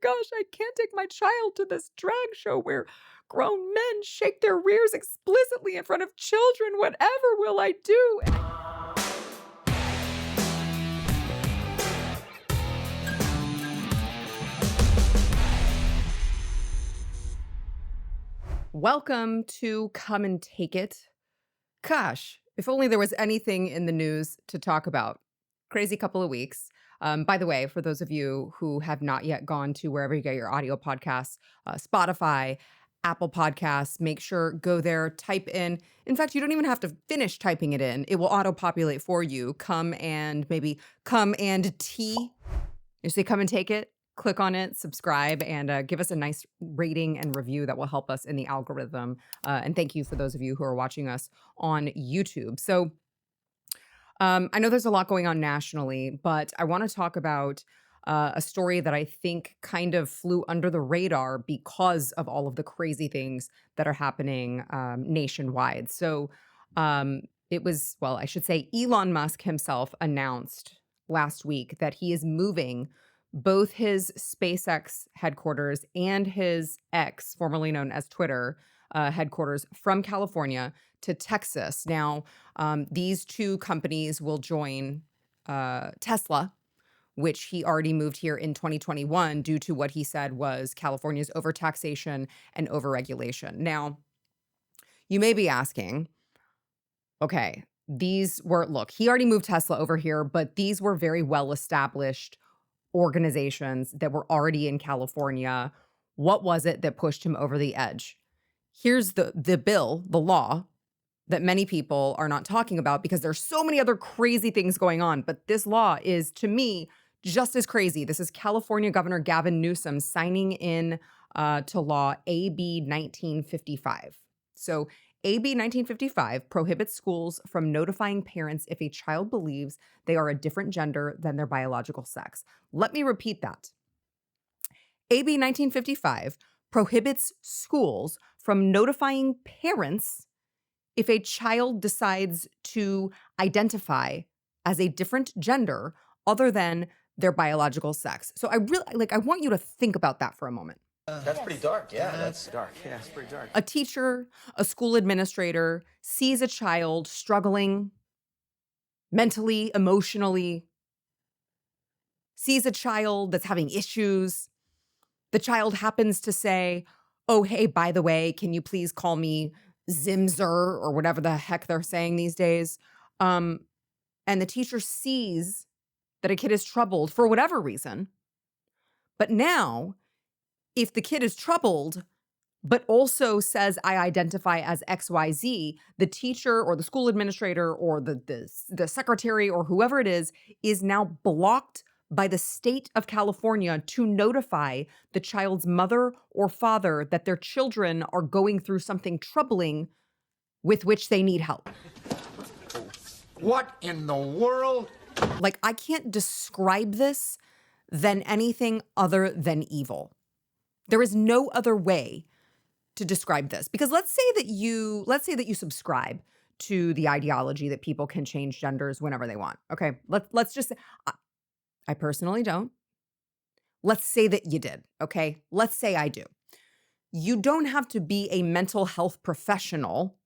gosh, I can't take my child to this drag show where grown men shake their rears explicitly in front of children. Whatever will I do? Welcome to Come and Take It. Gosh, if only there was anything in the news to talk about. Crazy couple of weeks. By the way, for those of you who have not yet gone to wherever you get your audio podcasts, Spotify, Apple Podcasts, make sure go there, type in. In fact, you don't even have to finish typing it in. It will auto-populate for you. Come and tea. You say come and take it. Click on it, subscribe, and give us a nice rating and review that will help us in the algorithm. And thank you for those of you who are watching us on YouTube. So I know there's a lot going on nationally, but I want to talk about a story that I think kind of flew under the radar because of all of the crazy things that are happening nationwide. So it was, well, I should say Elon Musk himself announced last week that he is moving both his SpaceX headquarters and his X, formerly known as Twitter, headquarters from California to Texas. Now, these two companies will join Tesla, which he already moved here in 2021 due to what he said was California's overtaxation and overregulation. Now, you may be asking, okay, he already moved Tesla over here, but these were very well-established organizations that were already in California. What was it that pushed him over the edge? Here's the bill, the law, that many people are not talking about because there's so many other crazy things going on. But this law is, to me, just as crazy. This is California Governor Gavin Newsom signing in to law AB 1955. So AB 1955 prohibits schools from notifying parents if a child believes they are a different gender than their biological sex. Let me repeat that. AB 1955 prohibits schools from notifying parents if a child decides to identify as a different gender other than their biological sex. So I want you to think about that for a moment. That's pretty dark. Yeah, that's dark. Yeah, it's pretty dark. A teacher, a school administrator sees a child struggling mentally, emotionally, sees a child that's having issues. The child happens to say, oh, hey, by the way, can you please call me Zimzer or whatever the heck they're saying these days? And the teacher sees that a kid is troubled for whatever reason. But now, if the kid is troubled, but also says, I identify as XYZ, the teacher or the school administrator or the secretary or whoever it is now blocked by the state of California to notify the child's mother or father that their children are going through something troubling with which they need help. What in the world? Like, I can't describe this than anything other than evil. There is no other way to describe this, because let's say that you subscribe to the ideology that people can change genders whenever they want. Okay, let's just say, I personally don't. Let's say that you did. Okay, let's say I do. You don't have to be a mental health professional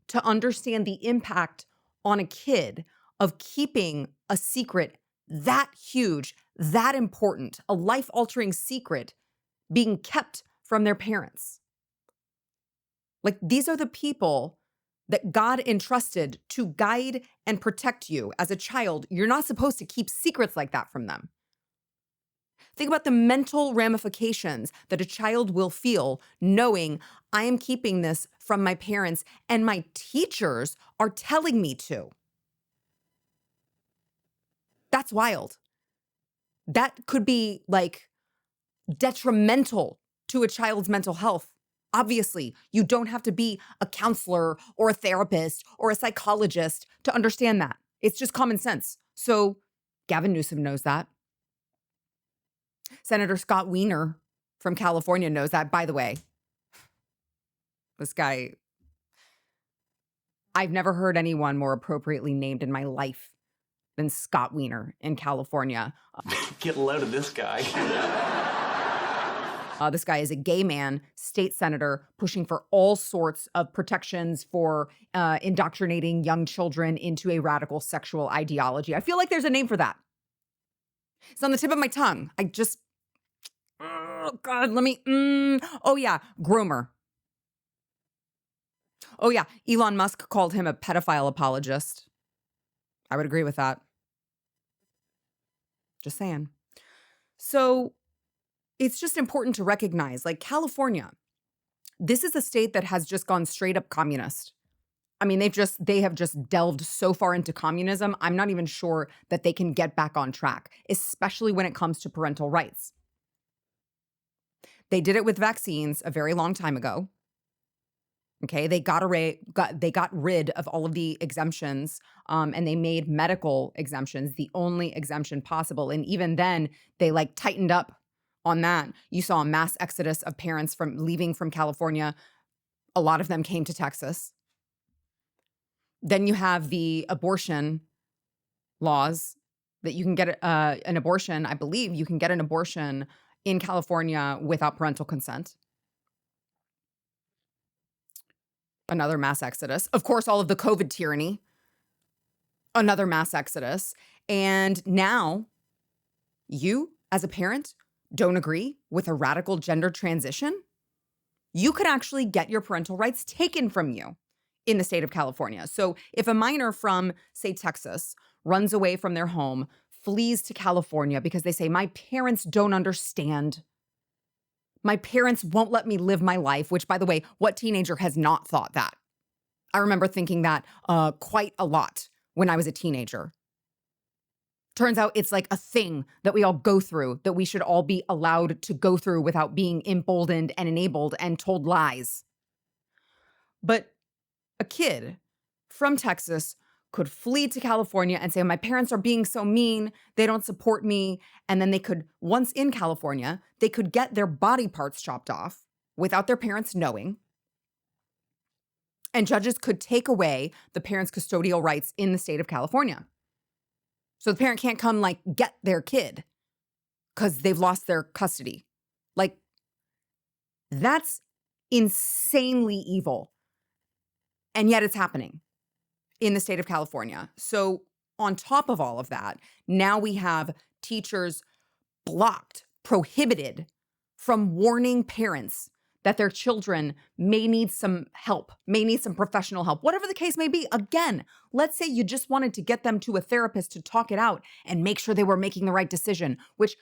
to understand the impact on a kid of keeping a secret that huge, that important, a life-altering secret being kept from their parents. Like, these are the people that God entrusted to guide and protect you as a child. You're not supposed to keep secrets like that from them. Think about the mental ramifications that a child will feel knowing I am keeping this from my parents and my teachers are telling me to. That's wild. That could be like detrimental to a child's mental health. Obviously, you don't have to be a counselor or a therapist or a psychologist to understand that. It's just common sense. So Gavin Newsom knows that. Senator Scott Wiener from California knows that. By the way, this guy, I've never heard anyone more appropriately named in my life than Scott Wiener in California. Get a load of this guy. This guy is a gay man, state senator, pushing for all sorts of protections for indoctrinating young children into a radical sexual ideology. I feel like there's a name for that. It's on the tip of my tongue. Oh God, oh yeah, groomer. Oh yeah, Elon Musk called him a pedophile apologist. I would agree with that. Just saying. So it's just important to recognize, like California, this is a state that has just gone straight up communist. I mean, they have just delved so far into communism. I'm not even sure that they can get back on track, especially when it comes to parental rights. They did it with vaccines a very long time ago. Okay, they got rid of all of the exemptions, and they made medical exemptions the only exemption possible. And even then, they like tightened up on that. You saw a mass exodus of parents from leaving from California. A lot of them came to Texas. Then you have the abortion laws that you can get an abortion. I believe you can get an abortion in California without parental consent. Another mass exodus. Of course, all of the COVID tyranny. Another mass exodus. And now you, as a parent, don't agree with a radical gender transition? You could actually get your parental rights taken from you in the state of California. So if a minor from, say, Texas runs away from their home, flees to California because they say, my parents don't understand. My parents won't let me live my life, which, by the way, what teenager has not thought that? I remember thinking that quite a lot when I was a teenager. Turns out it's like a thing that we all go through, that we should all be allowed to go through without being emboldened and enabled and told lies. But a kid from Texas could flee to California and say, my parents are being so mean, they don't support me. And then they could, once in California, they could get their body parts chopped off without their parents knowing. And judges could take away the parents' custodial rights in the state of California. So the parent can't come like get their kid because they've lost their custody. Like, that's insanely evil. And yet it's happening in the state of California. So on top of all of that, now we have teachers blocked, prohibited from warning parents that their children may need some help, may need some professional help, whatever the case may be. Again, let's say you just wanted to get them to a therapist to talk it out and make sure they were making the right decision, which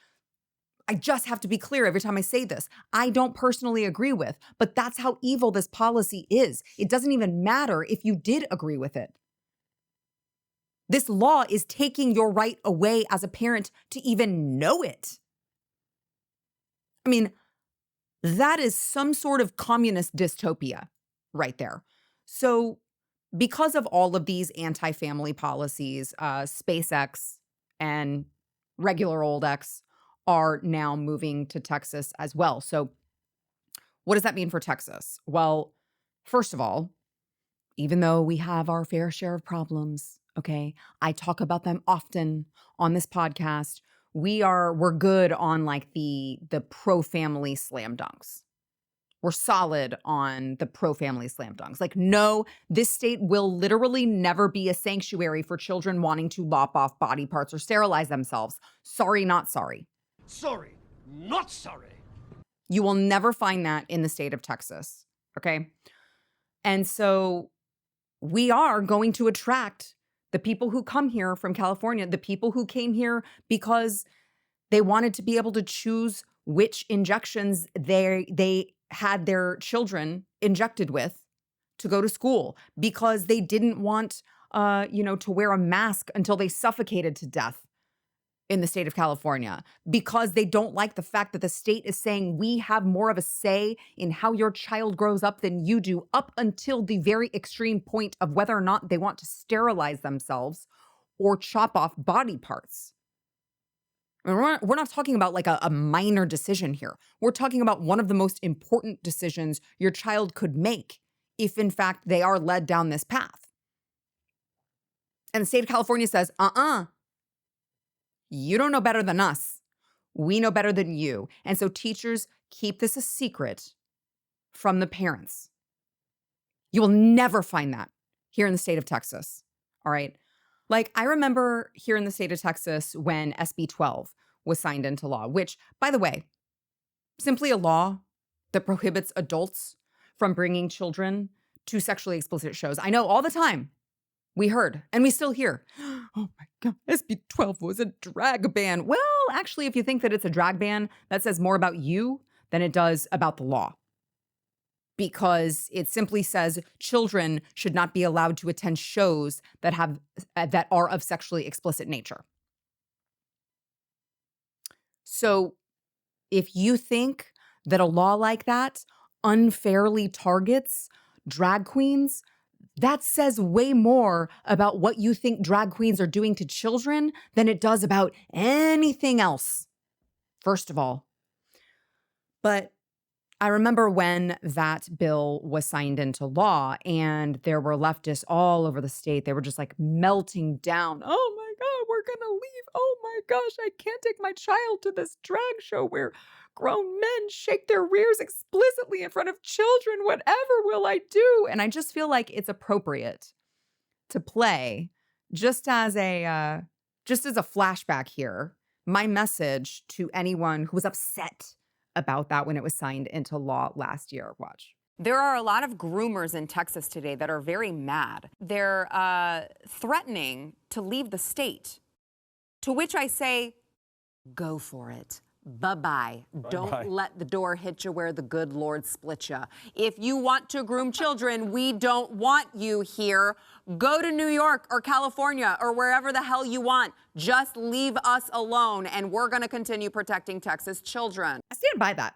I just have to be clear every time I say this, I don't personally agree with, but that's how evil this policy is. It doesn't even matter if you did agree with it. This law is taking your right away as a parent to even know it. I mean, that is some sort of communist dystopia right there. So because of all of these anti-family policies, SpaceX and regular old X are now moving to Texas as well. So what does that mean for Texas? Well, first of all, even though we have our fair share of problems, okay, I talk about them often on this podcast. We're good on like the pro-family slam dunks. We're solid on the pro-family slam dunks. Like, no, this state will literally never be a sanctuary for children wanting to lop off body parts or sterilize themselves. Sorry, not sorry. Sorry, not sorry. You will never find that in the state of Texas, okay? And so we are going to attract the people who come here from California, the people who came here because they wanted to be able to choose which injections they had their children injected with to go to school, because they didn't want to wear a mask until they suffocated to death in the state of California, because they don't like the fact that the state is saying we have more of a say in how your child grows up than you do, up until the very extreme point of whether or not they want to sterilize themselves or chop off body parts. I mean, we're not talking about like a minor decision here. We're talking about one of the most important decisions your child could make if, in fact, they are led down this path. And the state of California says, you don't know better than us. We know better than you. And so teachers keep this a secret from the parents. You will never find that here in the state of Texas. All right. Like, I remember here in the state of Texas when SB 12 was signed into law, which, by the way, simply a law that prohibits adults from bringing children to sexually explicit shows. I know all the time we heard and we still hear, oh my God, SB 12 was a drag ban. Well, actually, if you think that it's a drag ban, that says more about you than it does about the law. Because it simply says children should not be allowed to attend shows that are of sexually explicit nature. So if you think that a law like that unfairly targets drag queens, that says way more about what you think drag queens are doing to children than it does about anything else, first of all. But I remember when that bill was signed into law and there were leftists all over the state. They were just like melting down. Oh my God, we're going to leave. Oh my gosh, I can't take my child to this drag show where grown men shake their rears explicitly in front of children. Whatever will I do? And I just feel like it's appropriate to play just as a flashback here, my message to anyone who was upset about that when it was signed into law last year. Watch. There are a lot of groomers in Texas today that are very mad. They're threatening to leave the state, to which I say, go for it. Bye-bye. Don't let the door hit you where the good Lord split you. If you want to groom children, we don't want you here. Go to New York or California or wherever the hell you want. Just leave us alone, and we're going to continue protecting Texas children. I stand by that,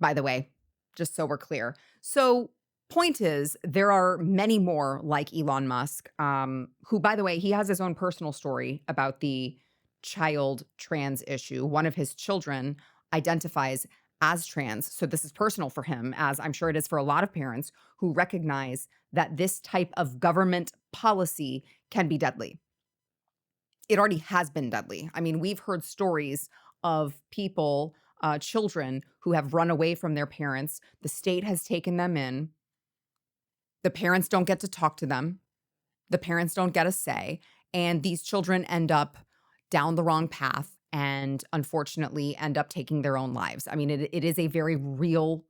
by the way, just so we're clear. So point is, there are many more like Elon Musk, who, by the way, he has his own personal story about the child trans issue. One of his children identifies as trans. So this is personal for him, as I'm sure it is for a lot of parents who recognize that this type of government policy can be deadly. It already has been deadly. I mean, we've heard stories of people, children who have run away from their parents. The state has taken them in. The parents don't get to talk to them. The parents don't get a say. And these children end up down the wrong path and unfortunately end up taking their own lives. I mean, it is a very real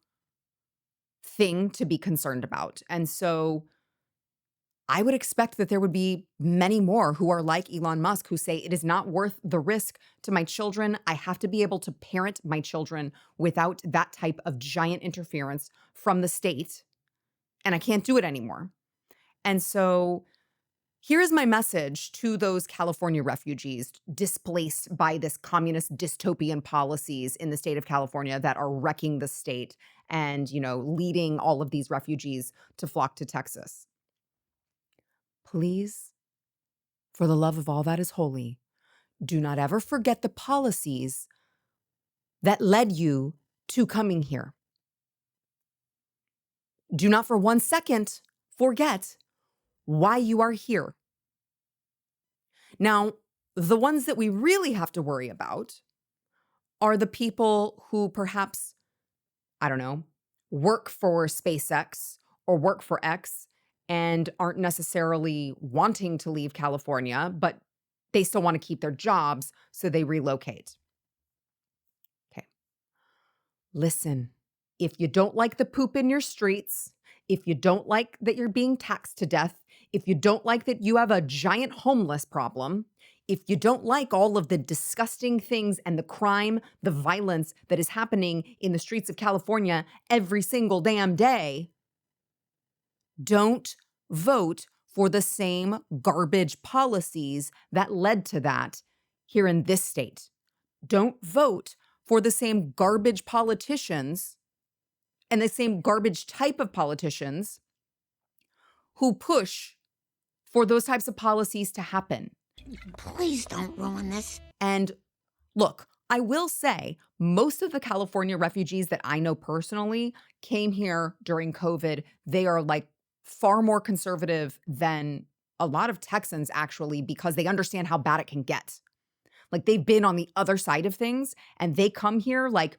thing to be concerned about. And so I would expect that there would be many more who are like Elon Musk, who say it is not worth the risk to my children. I have to be able to parent my children without that type of giant interference from the state. And I can't do it anymore. And so here is my message to those California refugees displaced by this communist dystopian policies in the state of California that are wrecking the state and, leading all of these refugees to flock to Texas. Please, for the love of all that is holy, do not ever forget the policies that led you to coming here. Do not for 1 second forget why you are here. Now, the ones that we really have to worry about are the people who perhaps, I don't know, work for SpaceX or work for X and aren't necessarily wanting to leave California, but they still want to keep their jobs, so they relocate. Okay. Listen, if you don't like the poop in your streets, if you don't like that you're being taxed to death, if you don't like that you have a giant homeless problem, if you don't like all of the disgusting things and the crime, the violence that is happening in the streets of California every single damn day, don't vote for the same garbage policies that led to that here in this state. Don't vote for the same garbage politicians and the same garbage type of politicians who push for those types of policies to happen. Please don't ruin this. And look, I will say most of the California refugees that I know personally came here during COVID. They are like far more conservative than a lot of Texans actually, because they understand how bad it can get. Like they've been on the other side of things and they come here like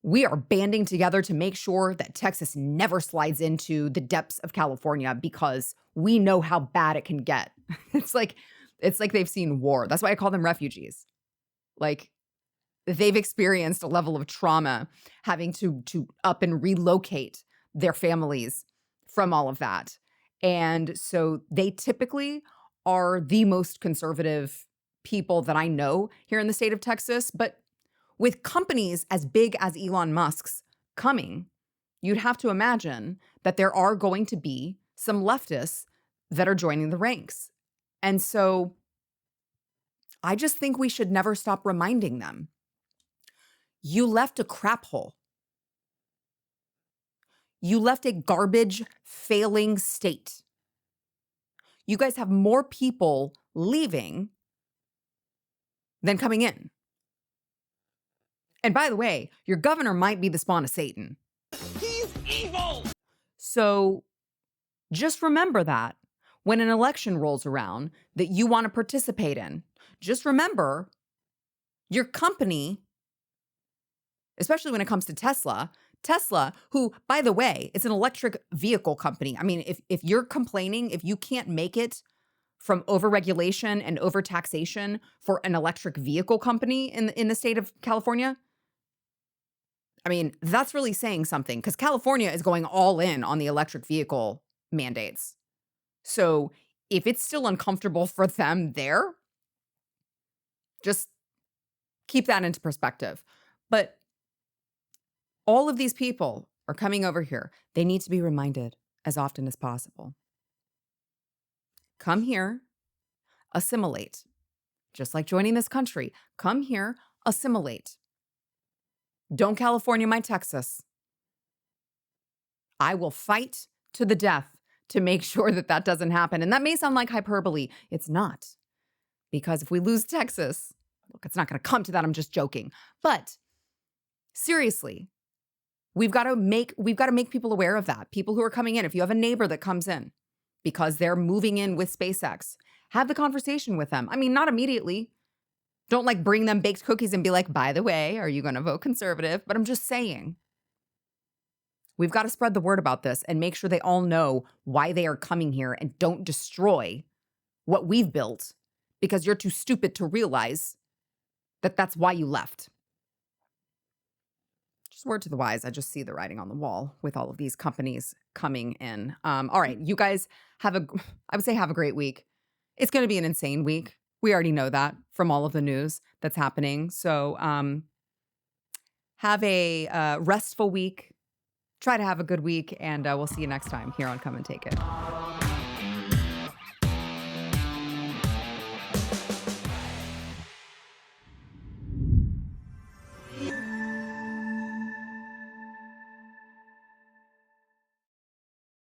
We are banding together to make sure that Texas never slides into the depths of California because we know how bad it can get. It's like they've seen war. That's why I call them refugees. Like they've experienced a level of trauma having to up and relocate their families from all of that. And so they typically are the most conservative people that I know here in the state of Texas. But with companies as big as Elon Musk's coming, you'd have to imagine that there are going to be some leftists that are joining the ranks. And so I just think we should never stop reminding them. You left a crap hole. You left a garbage, failing state. You guys have more people leaving than coming in. And by the way, your governor might be the spawn of Satan. He's evil! So just remember that when an election rolls around that you want to participate in. Just remember your company, especially when it comes to Tesla, who, by the way, is an electric vehicle company. I mean, if you're complaining, if you can't make it from overregulation and overtaxation for an electric vehicle company in the state of California, I mean, that's really saying something because California is going all in on the electric vehicle mandates. So if it's still uncomfortable for them there, just keep that into perspective. But all of these people are coming over here. They need to be reminded as often as possible. Come here, assimilate. Just like joining this country, come here, assimilate. Don't California my Texas. I will fight to the death to make sure that that doesn't happen. And that may sound like hyperbole. It's not. Because if we lose Texas, look, it's not going to come to that. I'm just joking. But seriously, we've got to make people aware of that. People who are coming in, if you have a neighbor that comes in because they're moving in with SpaceX, have the conversation with them. I mean, not immediately. Don't like bring them baked cookies and be like, by the way, are you going to vote conservative? But I'm just saying, we've got to spread the word about this and make sure they all know why they are coming here and don't destroy what we've built because you're too stupid to realize that that's why you left. Just word to the wise. I just see the writing on the wall with all of these companies coming in. All right, you guys I would say have a great week. It's going to be an insane week. We already know that from all of the news that's happening. So have a restful week. Try to have a good week, and we'll see you next time here on Come and Take It.